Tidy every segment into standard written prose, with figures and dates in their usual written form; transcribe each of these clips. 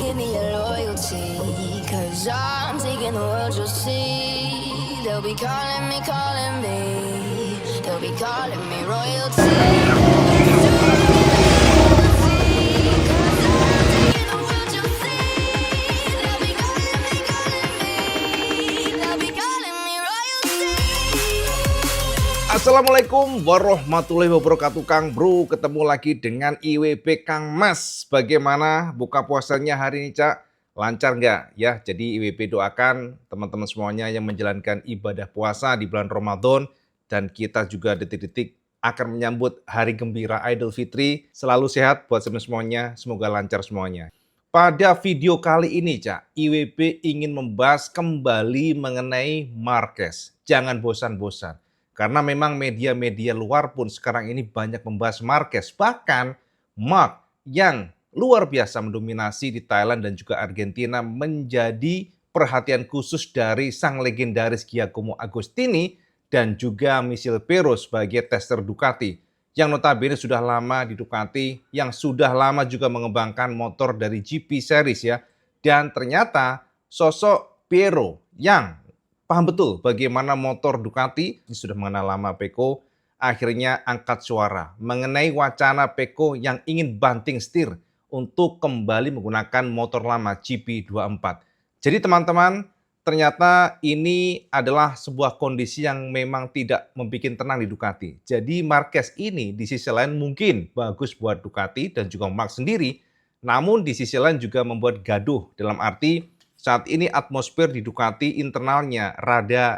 give me your loyalty. Cause I'm taking the world, you'll see. They'll be calling me, calling me. They'll be calling me royalty. Assalamualaikum warahmatullahi wabarakatuh, Kang Bro. Ketemu lagi dengan IWB Kang Mas. Bagaimana buka puasanya hari ini, Cak? Lancar nggak? Ya, jadi IWB doakan teman-teman semuanya yang menjalankan ibadah puasa di bulan Ramadan. Dan kita juga detik-detik akan menyambut hari gembira Idul Fitri. Selalu sehat buat semuanya, semoga lancar semuanya. Pada video kali ini, Cak, IWB ingin membahas kembali mengenai Marquez. Jangan bosan-bosan. Karena memang media-media luar pun sekarang ini banyak membahas Marquez. Bahkan Mark yang luar biasa mendominasi di Thailand dan juga Argentina menjadi perhatian khusus dari sang legendaris Giacomo Agostini dan juga Michel Pero sebagai tester Ducati. Yang notabene sudah lama di Ducati, yang sudah lama juga mengembangkan motor dari GP Series ya. Dan ternyata sosok Pero yang paham betul bagaimana motor Ducati, ini sudah mengenal lama Pecco, akhirnya angkat suara mengenai wacana Pecco yang ingin banting setir untuk kembali menggunakan motor lama GP24. Jadi teman-teman, ternyata ini adalah sebuah kondisi yang memang tidak membuat tenang di Ducati. Jadi Marquez ini di sisi lain mungkin bagus buat Ducati dan juga Mark sendiri, namun di sisi lain juga membuat gaduh dalam arti saat ini atmosfer di Ducati internalnya rada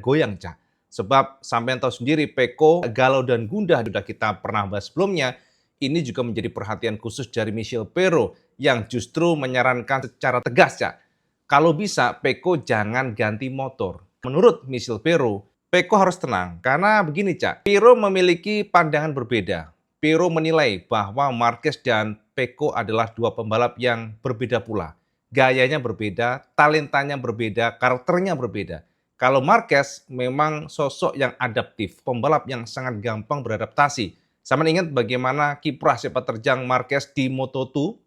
goyang, Cak. Sebab sampai tahu sendiri Pecco galau dan gundah sudah kita pernah bahas sebelumnya. Ini juga menjadi perhatian khusus dari Michel Pero yang justru menyarankan secara tegas, Cak. Kalau bisa Pecco jangan ganti motor. Menurut Michel Pero, Pecco harus tenang karena begini, Cak. Pero memiliki pandangan berbeda. Pero menilai bahwa Marquez dan Pecco adalah dua pembalap yang berbeda pula. Gayanya berbeda, talentanya berbeda, karakternya berbeda. Kalau Marquez memang sosok yang adaptif, pembalap yang sangat gampang beradaptasi. Sama ingat bagaimana kiprah sepak terjang Marquez di Moto2?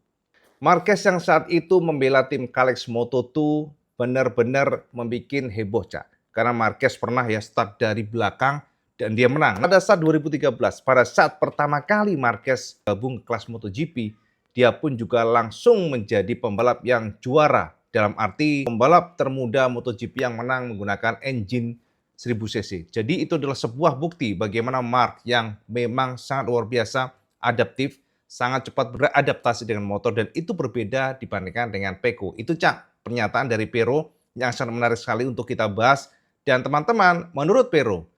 Marquez yang saat itu membela tim Kalex Moto2 benar-benar membuat heboh, Cak. Karena Marquez pernah ya start dari belakang dan dia menang. Pada saat 2013, pada saat pertama kali Marquez gabung ke kelas MotoGP, dia pun juga langsung menjadi pembalap yang juara. Dalam arti pembalap termuda MotoGP yang menang menggunakan engine 1000 cc. Jadi itu adalah sebuah bukti bagaimana Mark yang memang sangat luar biasa adaptif, sangat cepat beradaptasi dengan motor dan itu berbeda dibandingkan dengan Pecco. Itu, Cak, pernyataan dari Pero yang sangat menarik sekali untuk kita bahas. Dan teman-teman, menurut Pero,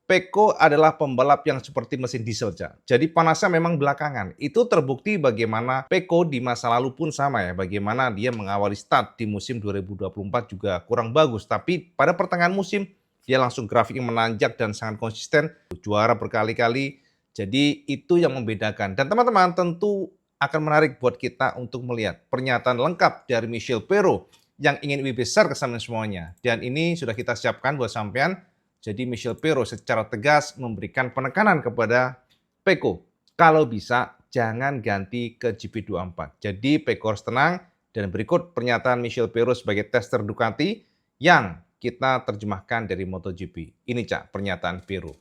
Pecco adalah pembalap yang seperti mesin diesel, Cak. Jadi panasnya memang belakangan. Itu terbukti bagaimana Pecco di masa lalu pun sama ya. Bagaimana dia mengawali start di musim 2024 juga kurang bagus. Tapi pada pertengahan musim, dia langsung grafiknya menanjak dan sangat konsisten. Juara berkali-kali. Jadi itu yang membedakan. Dan teman-teman tentu akan menarik buat kita untuk melihat pernyataan lengkap dari Michel Pero yang ingin lebih besar ke semuanya. Dan ini sudah kita siapkan buat sampean. Jadi Michel Pero secara tegas memberikan penekanan kepada Pecco. Kalau bisa jangan ganti ke GP24. Jadi Pecco harus tenang dan berikut pernyataan Michel Pero sebagai tester Ducati yang kita terjemahkan dari MotoGP. Ini, Cak, pernyataan Pero.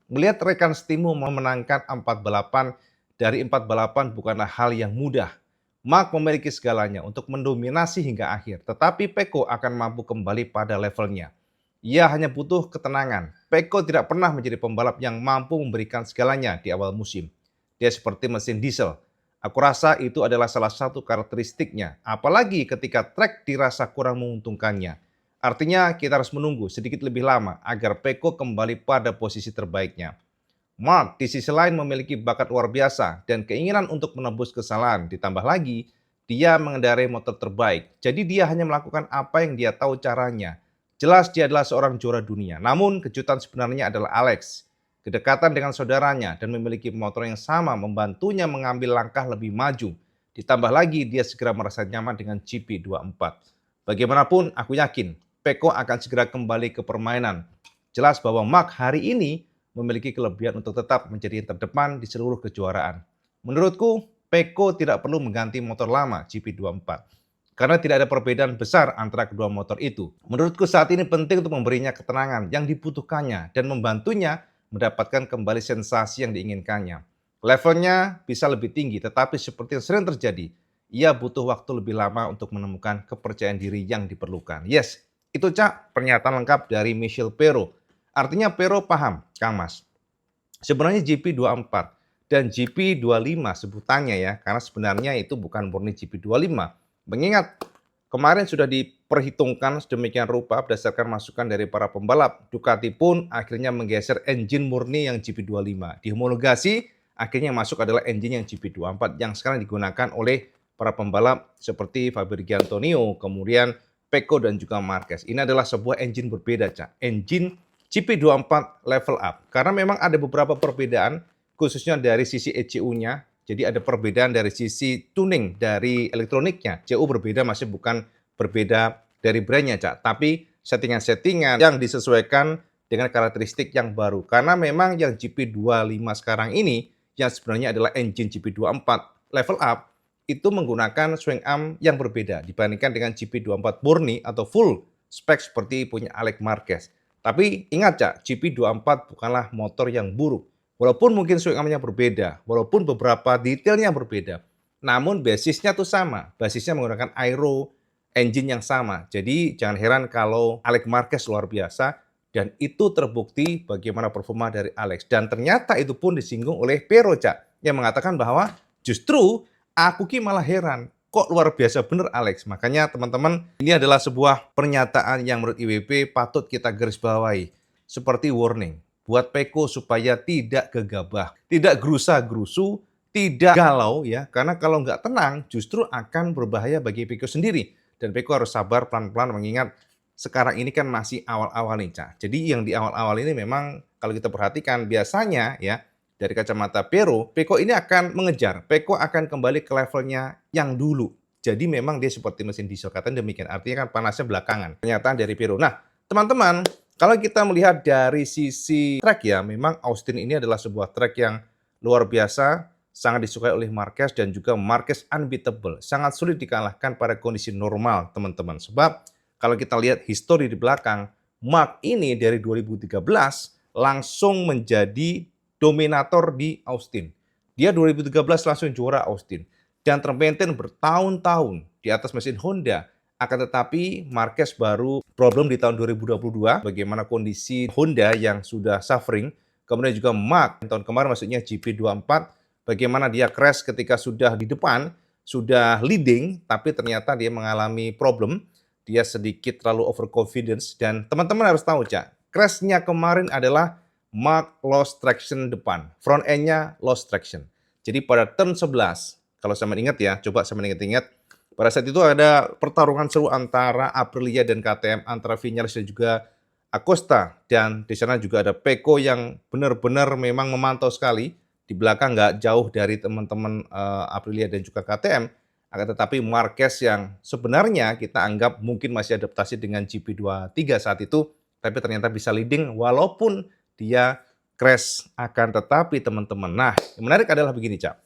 Melihat rekan setimu memenangkan 4 balapan dari 4 balapan bukanlah hal yang mudah. Mark memiliki segalanya untuk mendominasi hingga akhir. Tetapi Pecco akan mampu kembali pada levelnya. Ia hanya butuh ketenangan. Pecco tidak pernah menjadi pembalap yang mampu memberikan segalanya di awal musim. Dia seperti mesin diesel. Aku rasa itu adalah salah satu karakteristiknya. Apalagi ketika trek dirasa kurang menguntungkannya. Artinya kita harus menunggu sedikit lebih lama agar Pecco kembali pada posisi terbaiknya. Mark di sisi lain memiliki bakat luar biasa dan keinginan untuk menebus kesalahan. Ditambah lagi, dia mengendarai motor terbaik. Jadi dia hanya melakukan apa yang dia tahu caranya. Jelas dia adalah seorang juara dunia. Namun kejutan sebenarnya adalah Alex. Kedekatan dengan saudaranya dan memiliki motor yang sama membantunya mengambil langkah lebih maju. Ditambah lagi dia segera merasa nyaman dengan GP24. Bagaimanapun aku yakin Pecco akan segera kembali ke permainan. Jelas bahwa Mark hari ini memiliki kelebihan untuk tetap menjadi yang terdepan di seluruh kejuaraan. Menurutku Peko tidak perlu mengganti motor lama GP24 karena tidak ada perbedaan besar antara kedua motor itu. Menurutku saat ini penting untuk memberinya ketenangan yang dibutuhkannya dan membantunya mendapatkan kembali sensasi yang diinginkannya. Levelnya bisa lebih tinggi, tetapi seperti yang sering terjadi, ia butuh waktu lebih lama untuk menemukan kepercayaan diri yang diperlukan. Yes, itu Cak, pernyataan lengkap dari Michel Pero. Artinya Pero paham, Kang Mas. Sebenarnya GP24 dan GP25 sebutannya ya, karena sebenarnya itu bukan murni GP25. Mengingat kemarin sudah diperhitungkan sedemikian rupa berdasarkan masukan dari para pembalap, Ducati pun akhirnya menggeser engine murni yang GP25. Dihomologasi, akhirnya masuk adalah engine yang GP24 yang sekarang digunakan oleh para pembalap seperti Fabio Antonio, kemudian Pecco dan juga Marquez. Ini adalah sebuah engine berbeda, Cak. Engine GP24 level up. Karena memang ada beberapa perbedaan, khususnya dari sisi ECU-nya. Jadi ada perbedaan dari sisi tuning dari elektroniknya. CU berbeda, masih bukan berbeda dari brandnya, Cak. Tapi settingan-settingan yang disesuaikan dengan karakteristik yang baru. Karena memang yang GP25 sekarang ini, yang sebenarnya adalah engine GP24 level up, itu menggunakan swing arm yang berbeda dibandingkan dengan GP24 murni atau full spek seperti punya Alex Marquez. Tapi ingat Cak, GP24 bukanlah motor yang buruk. Walaupun mungkin swing arm-nya berbeda, walaupun beberapa detailnya berbeda, namun basisnya tuh sama. Basisnya menggunakan aero engine yang sama. Jadi jangan heran kalau Alex Marquez luar biasa dan itu terbukti bagaimana performa dari Alex. Dan ternyata itu pun disinggung oleh Pero Cak, yang mengatakan bahwa justru aku malah heran. Kok luar biasa bener Alex. Makanya teman-teman, ini adalah sebuah pernyataan yang menurut IWP patut kita garis bawahi. Seperti warning buat Pecco supaya tidak gegabah, tidak gerusa-gerusu, tidak galau ya. Karena kalau nggak tenang justru akan berbahaya bagi Pecco sendiri. Dan Pecco harus sabar pelan-pelan mengingat sekarang ini kan masih awal-awal nih Cak. Jadi yang di awal-awal ini memang kalau kita perhatikan biasanya ya, dari kacamata Pero, Pecco ini akan mengejar. Pecco akan kembali ke levelnya yang dulu. Jadi memang dia seperti mesin diesel, katanya demikian. Artinya kan panasnya belakangan. Pernyataan dari Pero. Nah, teman-teman, kalau kita melihat dari sisi track ya, memang Austin ini adalah sebuah track yang luar biasa, sangat disukai oleh Marquez dan juga Marquez unbeatable. Sangat sulit dikalahkan pada kondisi normal, teman-teman. Sebab kalau kita lihat histori di belakang, Mark ini dari 2013 langsung menjadi dominator di Austin. Dia 2013 langsung juara Austin dan termaintain bertahun-tahun di atas mesin Honda. Akan tetapi Marquez baru problem di tahun 2022, bagaimana kondisi Honda yang sudah suffering. Kemudian juga Mark tahun kemarin maksudnya GP24, bagaimana dia crash ketika sudah di depan, sudah leading, tapi ternyata dia mengalami problem. Dia sedikit terlalu overconfidence dan teman-teman harus tahu Cak, crash-nya kemarin adalah Mark lost traction depan, front end-nya lost traction. Jadi pada turn 11, kalau saya ingat ya, coba saya ingat-ingat, pada saat itu ada pertarungan seru antara Aprilia dan KTM, antara Viñales dan juga Acosta. Dan di sana juga ada Pecco yang benar-benar memang memantau sekali. Di belakang nggak jauh dari teman-teman Aprilia dan juga KTM. Akan tetapi Marquez yang sebenarnya kita anggap mungkin masih adaptasi dengan GP23 saat itu, tapi ternyata bisa leading walaupun dia crash. Akan tetapi teman-teman, nah yang menarik adalah begini Cak.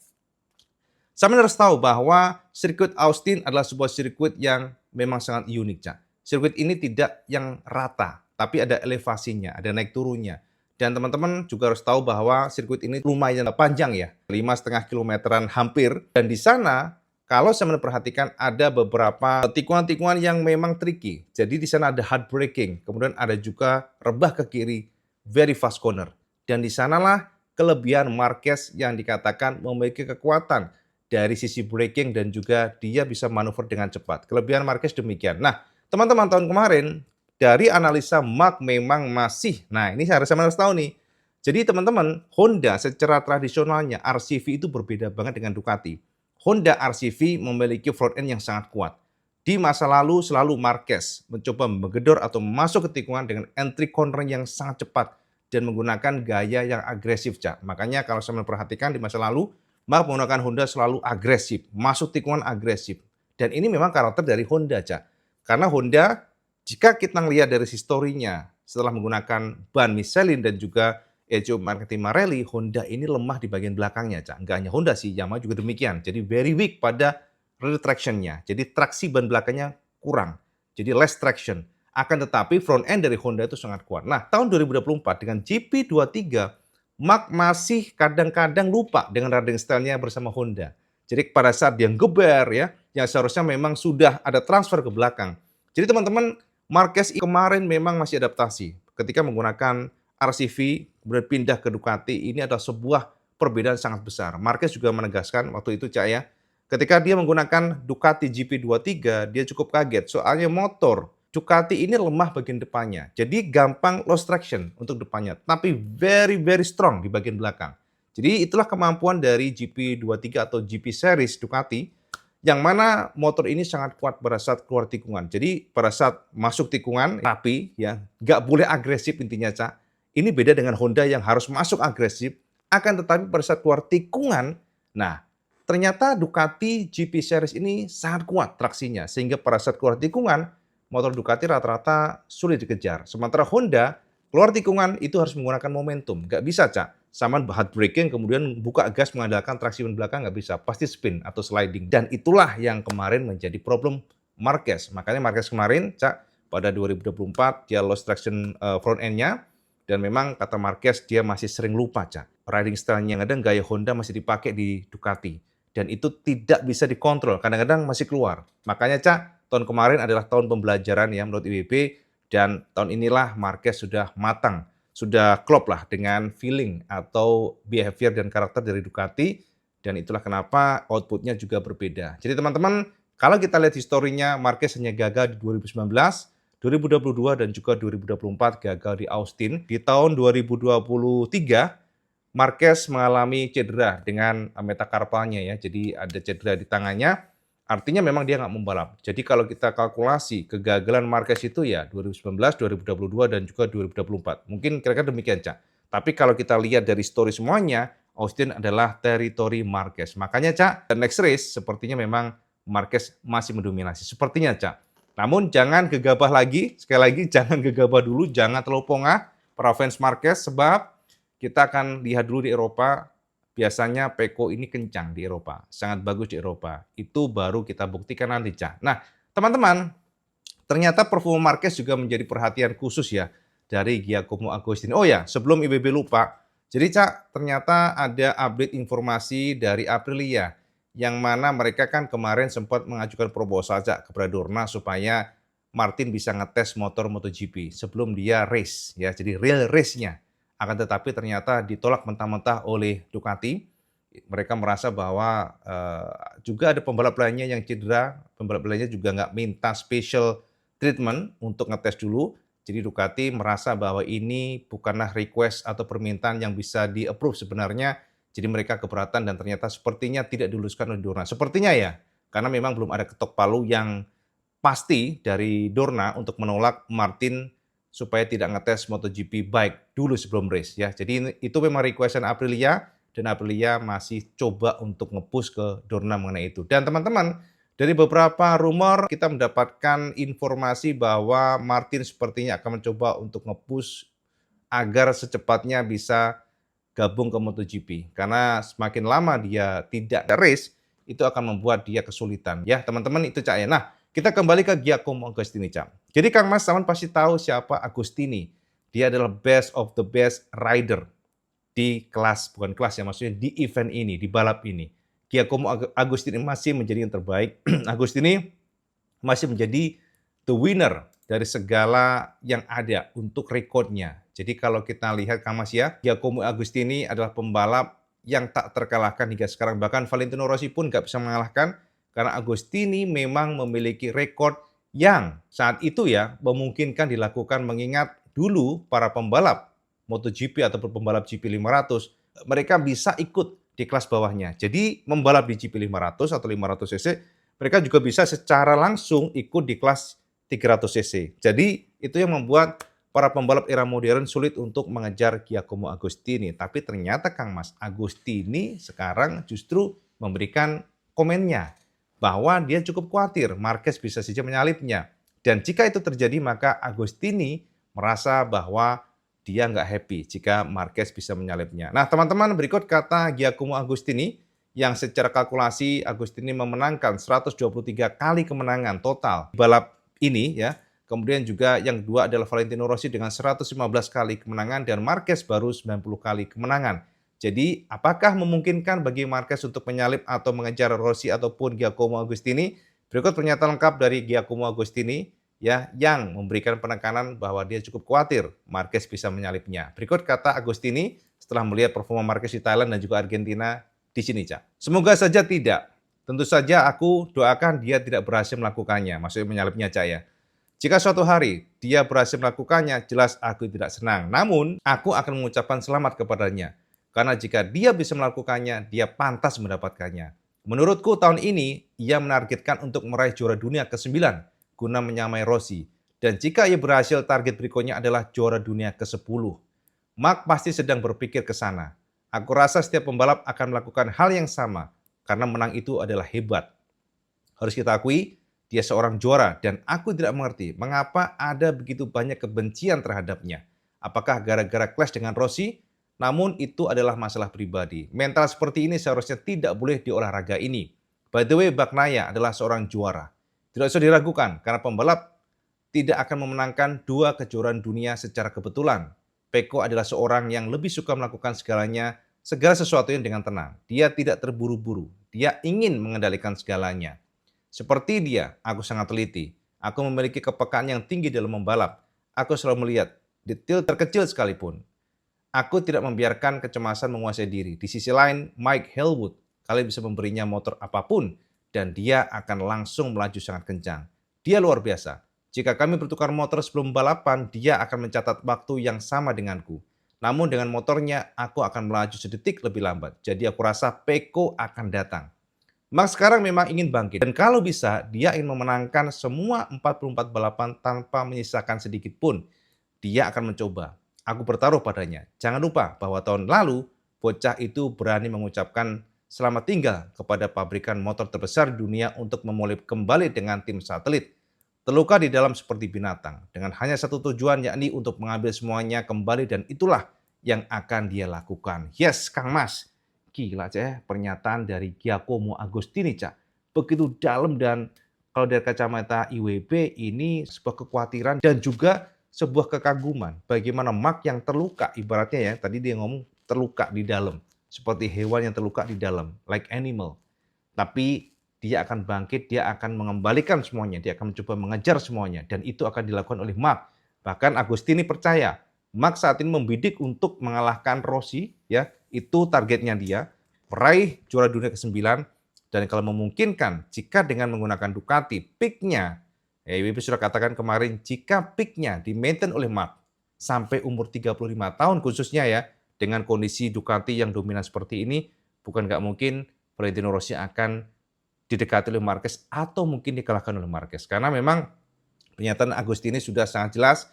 Saya harus tahu bahwa sirkuit Austin adalah sebuah sirkuit yang memang sangat unik Cak. Sirkuit ini tidak yang rata, tapi ada elevasinya, ada naik turunnya. Dan teman-teman juga harus tahu bahwa sirkuit ini lumayan panjang ya, 5,5 kilometeran hampir. Dan di sana kalau saya memperhatikan ada beberapa tikungan-tikungan yang memang tricky. Jadi di sana ada hard braking, kemudian ada juga rebah ke kiri, very fast corner. Dan di sanalah kelebihan Marquez yang dikatakan memiliki kekuatan dari sisi braking dan juga dia bisa manuver dengan cepat. Kelebihan Marquez demikian. Nah, teman-teman tahun kemarin dari analisa Mark memang masih, nah ini harus tahu nih. Jadi teman-teman, Honda secara tradisionalnya RCV itu berbeda banget dengan Ducati. Honda RCV memiliki front end yang sangat kuat. Di masa lalu selalu Marquez mencoba menggedor atau masuk ke tikungan dengan entry corner yang sangat cepat dan menggunakan gaya yang agresif, Cak. Makanya kalau saya memperhatikan di masa lalu, Mark menggunakan Honda selalu agresif, masuk tikungan agresif. Dan ini memang karakter dari Honda, Cak. Karena Honda, jika kita lihat dari historinya, setelah menggunakan ban Michelin dan juga Marketing Marelli, Honda ini lemah di bagian belakangnya, Cak. Nggak hanya Honda sih, Yamaha juga demikian. Jadi very weak pada rear traction-nya. Jadi traksi ban belakangnya kurang. Jadi less traction. Akan tetapi front end dari Honda itu sangat kuat. Nah, tahun 2024 dengan GP23, Mark masih kadang-kadang lupa dengan riding style-nya bersama Honda. Jadi pada saat dia geber ya, yang seharusnya memang sudah ada transfer ke belakang. Jadi teman-teman, Marquez kemarin memang masih adaptasi. Ketika menggunakan RCV, kemudian pindah ke Ducati, ini adalah sebuah perbedaan sangat besar. Marquez juga menegaskan waktu itu, Cak ya, ketika dia menggunakan Ducati GP23, dia cukup kaget. Soalnya motor Ducati ini lemah bagian depannya. Jadi gampang lost traction untuk depannya. Tapi very, very strong di bagian belakang. Jadi itulah kemampuan dari GP23 atau GP Series Ducati, yang mana motor ini sangat kuat pada saat keluar tikungan. Jadi pada saat masuk tikungan, rapi, ya, nggak boleh agresif intinya, Cak. Ini beda dengan Honda yang harus masuk agresif, akan tetapi pada saat keluar tikungan, nah, ternyata Ducati GP Series ini sangat kuat traksinya, sehingga pada saat keluar tikungan, motor Ducati rata-rata sulit dikejar. Sementara Honda, keluar tikungan itu harus menggunakan momentum. Nggak bisa, Cak. Sama hard braking, kemudian buka gas mengandalkan traksi ban belakang, nggak bisa. Pasti spin atau sliding. Dan itulah yang kemarin menjadi problem Marquez. Makanya Marquez kemarin, Cak, pada 2024, dia lost traction front end-nya. Dan memang kata Marquez, dia masih sering lupa, Cak. Riding style-nya yang ada, gaya Honda masih dipakai di Ducati. Dan itu tidak bisa dikontrol, kadang-kadang masih keluar. Makanya, Cak, tahun kemarin adalah tahun pembelajaran ya menurut IWB. Dan tahun inilah Marquez sudah matang, sudah klop lah dengan feeling atau behavior dan karakter dari Ducati. Dan itulah kenapa outputnya juga berbeda. Jadi teman-teman, kalau kita lihat historinya, Marquez hanya gagal di 2019, 2022 dan juga 2024 gagal di Austin. Di tahun 2023, Marquez mengalami cedera dengan metakarpalnya ya. Jadi ada cedera di tangannya. Artinya memang dia nggak membalap. Jadi kalau kita kalkulasi kegagalan Marquez itu ya 2019, 2022 dan juga 2024. Mungkin kira-kira demikian, Cak. Tapi kalau kita lihat dari story semuanya, Austin adalah teritori Marquez. Makanya, Cak, next race sepertinya memang Marquez masih mendominasi. Sepertinya, Cak. Namun jangan gegabah lagi, sekali lagi jangan gegabah dulu, jangan terlalu pongah para fans Marquez, sebab kita akan lihat dulu di Eropa. Biasanya Pecco ini kencang di Eropa, sangat bagus di Eropa. Itu baru kita buktikan nanti, Cak. Nah, teman-teman, ternyata performa Marquez juga menjadi perhatian khusus ya dari Giacomo Agostini. Oh ya, sebelum IWB lupa, jadi Cak, ternyata ada update informasi dari Aprilia, yang mana mereka kan kemarin sempat mengajukan proposal, Cak, kepada Dorna supaya Martin bisa ngetes motor MotoGP sebelum dia race, ya, jadi real race-nya. Akan tetapi ternyata ditolak mentah-mentah oleh Ducati. Mereka merasa bahwa juga ada pembalap lainnya yang cedera, pembalap lainnya juga nggak minta special treatment untuk ngetes dulu. Jadi Ducati merasa bahwa ini bukanlah request atau permintaan yang bisa di-approve sebenarnya. Jadi mereka keberatan dan ternyata sepertinya tidak diluluskan oleh Dorna. Sepertinya ya, karena memang belum ada ketok palu yang pasti dari Dorna untuk menolak Martin supaya tidak ngetes MotoGP bike dulu sebelum race ya. Jadi itu memang requestan Aprilia dan Aprilia masih coba untuk nge-push ke Dorna mengenai itu. Dan teman-teman, dari beberapa rumor kita mendapatkan informasi bahwa Martin sepertinya akan mencoba untuk nge-push agar secepatnya bisa gabung ke MotoGP. Karena semakin lama dia tidak ada race, itu akan membuat dia kesulitan. Ya teman-teman, itu Cak ya. Nah, kita kembali ke Giacomo Agostini, Cak. Jadi Kang Mas teman pasti tahu siapa Agostini. Dia adalah best of the best rider di kelas, bukan kelas ya, maksudnya di event ini, di balap ini. Giacomo Agostini masih menjadi yang terbaik. Agostini masih menjadi the winner dari segala yang ada untuk rekodnya. Jadi kalau kita lihat Kang Mas ya, Giacomo Agostini adalah pembalap yang tak terkalahkan hingga sekarang. Bahkan Valentino Rossi pun nggak bisa mengalahkan, karena Agostini memang memiliki rekor yang saat itu ya memungkinkan dilakukan, mengingat dulu para pembalap MotoGP ataupun pembalap GP500 mereka bisa ikut di kelas bawahnya. Jadi membalap di GP500 atau 500 cc mereka juga bisa secara langsung ikut di kelas 300 cc. Jadi itu yang membuat para pembalap era modern sulit untuk mengejar Giacomo Agostini. Tapi ternyata Kang Mas, Agostini sekarang justru memberikan komennya bahwa dia cukup khawatir Marquez bisa saja menyalipnya. Dan jika itu terjadi, maka Agostini merasa bahwa dia nggak happy jika Marquez bisa menyalipnya. Nah, teman-teman, berikut kata Giacomo Agostini yang secara kalkulasi Agostini memenangkan 123 kali kemenangan total balap ini ya. Kemudian juga yang kedua adalah Valentino Rossi dengan 115 kali kemenangan dan Marquez baru 90 kali kemenangan. Jadi, apakah memungkinkan bagi Marquez untuk menyalip atau mengejar Rossi ataupun Giacomo Agostini? Berikut pernyataan lengkap dari Giacomo Agostini ya yang memberikan penekanan bahwa dia cukup khawatir Marquez bisa menyalipnya. Berikut kata Agostini setelah melihat performa Marquez di Thailand dan juga Argentina di sini, Cak. Semoga saja tidak. Tentu saja aku doakan dia tidak berhasil melakukannya, maksudnya menyalipnya, Cak ya. Jika suatu hari dia berhasil melakukannya, jelas aku tidak senang. Namun, aku akan mengucapkan selamat kepadanya. Karena jika dia bisa melakukannya, dia pantas mendapatkannya. Menurutku tahun ini, ia menargetkan untuk meraih juara dunia ke-9 guna menyamai Rossi. Dan jika ia berhasil, target berikutnya adalah juara dunia ke-10. Mark pasti sedang berpikir ke sana. Aku rasa setiap pembalap akan melakukan hal yang sama, karena menang itu adalah hebat. Harus kita akui, dia seorang juara dan aku tidak mengerti mengapa ada begitu banyak kebencian terhadapnya. Apakah gara-gara clash dengan Rossi? Namun itu adalah masalah pribadi. Mental seperti ini seharusnya tidak boleh di olahraga ini. By the way, Bagnaia adalah seorang juara. Tidak usah diragukan karena pembalap tidak akan memenangkan 2 kejuaraan dunia secara kebetulan. Pecco adalah seorang yang lebih suka melakukan segala sesuatunya dengan tenang. Dia tidak terburu-buru. Dia ingin mengendalikan segalanya. Seperti dia, aku sangat teliti. Aku memiliki kepekaan yang tinggi dalam membalap. Aku selalu melihat detail terkecil sekalipun. Aku tidak membiarkan kecemasan menguasai diri. Di sisi lain, Mike Hillwood, kalian bisa memberinya motor apapun dan dia akan langsung melaju sangat kencang. Dia luar biasa. Jika kami bertukar motor sebelum balapan, dia akan mencatat waktu yang sama denganku. Namun dengan motornya, aku akan melaju sedetik lebih lambat. Jadi aku rasa Pecco akan datang. Max sekarang memang ingin bangkit. Dan kalau bisa, dia ingin memenangkan semua 44 balapan tanpa menyisakan sedikit pun. Dia akan mencoba. Aku bertaruh padanya. Jangan lupa bahwa tahun lalu, bocah itu berani mengucapkan selamat tinggal kepada pabrikan motor terbesar di dunia untuk memulai kembali dengan tim satelit. Terluka di dalam seperti binatang, dengan hanya satu tujuan yakni untuk mengambil semuanya kembali dan itulah yang akan dia lakukan. Yes, Kang Mas. Gila, Cak, pernyataan dari Giacomo Agostini, Cak. Begitu dalam dan kalau dari kacamata IWB ini sebuah kekhawatiran dan juga sebuah kekaguman. Bagaimana Mark yang terluka, ibaratnya ya, tadi dia ngomong terluka di dalam. Seperti hewan yang terluka di dalam, like animal. Tapi dia akan bangkit, dia akan mengembalikan semuanya, dia akan mencoba mengejar semuanya. Dan itu akan dilakukan oleh Mark. Bahkan Agostini percaya, Mark saat ini membidik untuk mengalahkan Rossi, ya, itu targetnya dia, meraih juara dunia ke-9, dan kalau memungkinkan, jika dengan menggunakan Ducati, peak-nya, IWB sudah katakan kemarin, jika peak-nya di-maintain oleh Mark sampai umur 35 tahun khususnya ya, dengan kondisi Ducati yang dominan seperti ini, bukan nggak mungkin Valentino Rossi akan didekati oleh Marquez atau mungkin dikalahkan oleh Marquez. Karena memang pernyataan Agostini sudah sangat jelas,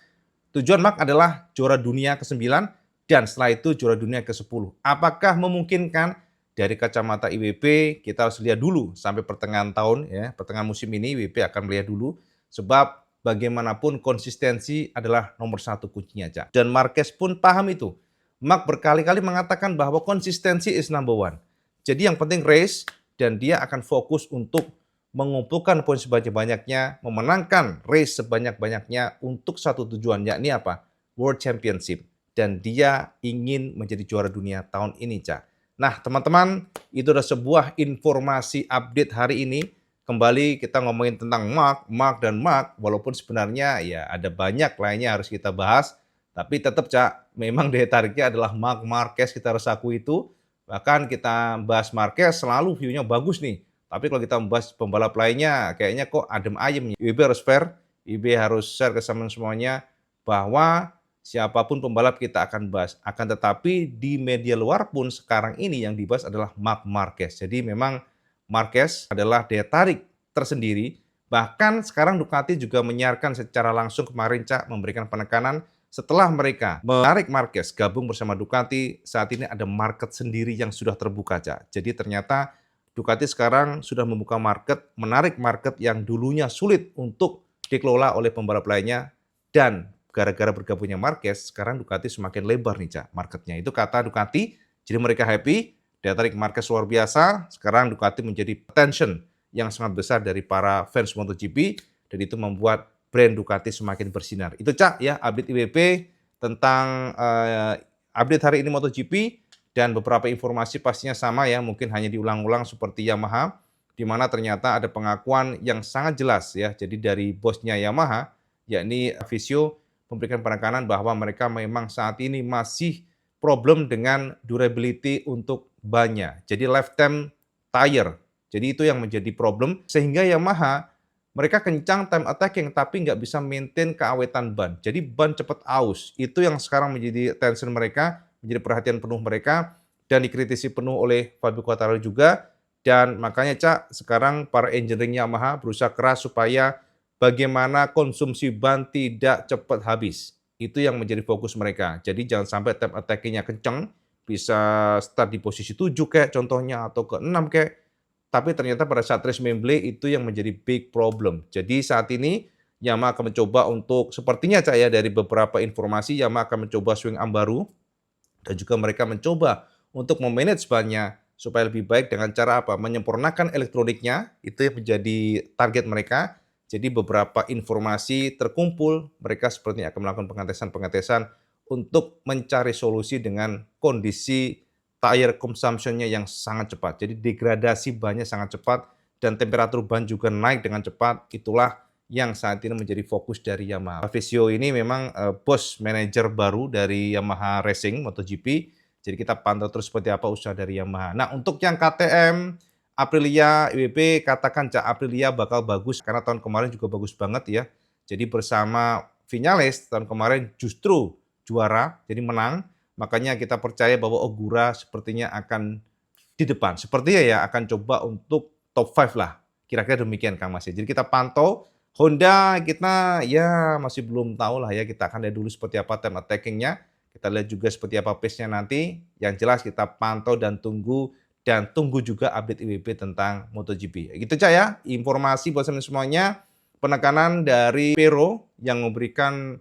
tujuan Mark adalah juara dunia ke-9 dan setelah itu juara dunia ke-10. Apakah memungkinkan? Dari kacamata IWB kita harus lihat dulu sampai pertengahan tahun ya, pertengahan musim ini IWB akan melihat dulu. Sebab bagaimanapun konsistensi adalah nomor 1 kuncinya, Cak. Dan Marquez pun paham itu. Mark berkali-kali mengatakan bahwa konsistensi is number 1. Jadi yang penting race dan dia akan fokus untuk mengumpulkan poin sebanyak-banyaknya, memenangkan race sebanyak-banyaknya untuk satu tujuan, yakni apa? World Championship. Dan dia ingin menjadi juara dunia tahun ini, Cak. Nah, teman-teman, itu adalah sebuah informasi update hari ini. Kembali kita ngomongin tentang Mark, walaupun sebenarnya ya ada banyak lainnya harus kita bahas. Tapi tetap, Cak, memang daya tariknya adalah Mark Marquez, kita harus akui itu. Bahkan kita bahas Marquez selalu view-nya bagus nih. Tapi kalau kita membahas pembalap lainnya, kayaknya kok adem ayem. IWB harus fair, IWB harus share ke semuanya bahwa siapapun pembalap kita akan bahas. Akan tetapi di media luar pun sekarang ini yang dibahas adalah Mark Marquez. Jadi memang Marquez adalah daya tarik tersendiri. Bahkan sekarang Ducati juga menyiarkan secara langsung kemarin, Cak, memberikan penekanan setelah mereka menarik Marquez gabung bersama Ducati, saat ini ada market sendiri yang sudah terbuka, Cak. Jadi ternyata Ducati sekarang sudah membuka market, menarik market yang dulunya sulit untuk dikelola oleh pembalap lainnya dan gara-gara bergabungnya Marquez, sekarang Ducati semakin lebar nih, Cak, marketnya. Itu kata Ducati, jadi mereka happy, daya tarik Marquez luar biasa, sekarang Ducati menjadi attention yang sangat besar dari para fans MotoGP, dan itu membuat brand Ducati semakin bersinar. Itu, Cak, ya, update IWP tentang update hari ini MotoGP, dan beberapa informasi pastinya sama ya, mungkin hanya diulang-ulang seperti Yamaha, di mana ternyata ada pengakuan yang sangat jelas ya, jadi dari bosnya Yamaha, yakni Visio, memberikan penekanan bahwa mereka memang saat ini masih problem dengan durability untuk bannya. Jadi lifetime tire. Jadi itu yang menjadi problem sehingga Yamaha mereka kencang time attacking tapi nggak bisa maintain keawetan ban. Jadi ban cepat aus. Itu yang sekarang menjadi concern mereka, menjadi perhatian penuh mereka dan dikritisi penuh oleh Fabio Quartararo juga. Dan makanya Cak, sekarang para engineering Yamaha berusaha keras supaya bagaimana konsumsi ban tidak cepat habis. Itu yang menjadi fokus mereka. Jadi jangan sampai time attacking-nya kencang, bisa start di posisi 7 kayak contohnya atau ke 6 kayak. Tapi ternyata pada saat race memble itu yang menjadi big problem. Jadi saat ini Yamaha akan mencoba untuk sepertinya Cak ya dari beberapa informasi Yamaha akan mencoba swing arm baru dan juga mereka mencoba untuk memanage bannya supaya lebih baik dengan cara apa? Menyempurnakan elektroniknya, itu yang menjadi target mereka. Jadi beberapa informasi terkumpul, mereka sepertinya akan melakukan pengetesan-pengetesan untuk mencari solusi dengan kondisi tire consumption-nya yang sangat cepat. Jadi degradasi bannya sangat cepat dan temperatur ban juga naik dengan cepat. Itulah yang saat ini menjadi fokus dari Yamaha. Visio ini memang bos manajer baru dari Yamaha Racing MotoGP. Jadi kita pantau terus seperti apa usaha dari Yamaha. Nah, untuk yang KTM, Aprilia, IWP, katakan Cak Aprilia bakal bagus karena tahun kemarin juga bagus banget ya. Jadi bersama Viñales tahun kemarin justru juara, jadi menang. Makanya kita percaya bahwa Ogura sepertinya akan di depan. Sepertinya ya akan coba untuk top 5 lah. Kira-kira demikian Kang Mas. Jadi kita pantau. Honda kita ya masih belum tahu lah ya. Kita akan lihat dulu seperti apa time attacking-nya. Kita lihat juga seperti apa pace-nya nanti. Yang jelas kita pantau dan tunggu juga update IWP tentang MotoGP. Gitu Cak ya, informasi buat semuanya, penekanan dari Pero yang memberikan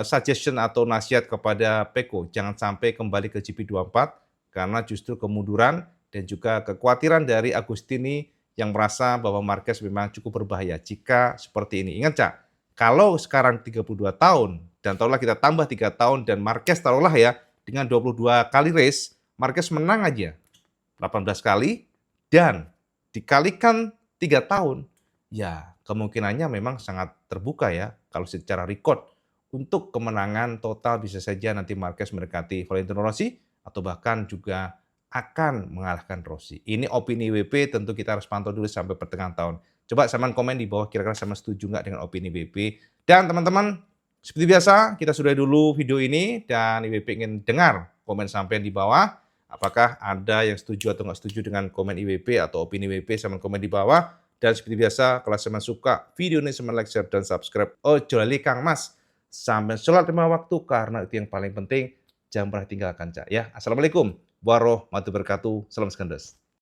suggestion atau nasihat kepada Pecco, jangan sampai kembali ke GP24 karena justru kemunduran dan juga kekhawatiran dari Agustini yang merasa bahwa Marquez memang cukup berbahaya jika seperti ini. Ingat Cak, kalau sekarang 32 tahun dan taruhlah kita tambah 3 tahun dan Marquez taruhlah ya dengan 22 kali race, Marquez menang aja 18 kali dan dikalikan 3 tahun, ya kemungkinannya memang sangat terbuka ya kalau secara rekod untuk kemenangan total bisa saja nanti Marquez mendekati Valentino Rossi atau bahkan juga akan mengalahkan Rossi. Ini opini WP, tentu kita harus pantau dulu sampai pertengahan tahun. Coba sama komen di bawah kira-kira sama setuju nggak dengan opini WP. Dan teman-teman, seperti biasa kita sudah dulu video ini dan IWP ingin dengar komen sampai di bawah. Apakah ada yang setuju atau nggak setuju dengan komen IWP atau opini IWP sama komen di bawah. Dan seperti biasa, kalau teman suka video ini, sama like, share, dan subscribe. Ojo lali Kang Mas. Sampai sholat 5 waktu, karena itu yang paling penting. Jangan pernah tinggalkan Cak ya. Assalamualaikum warahmatullahi wabarakatuh. Salam Skandas.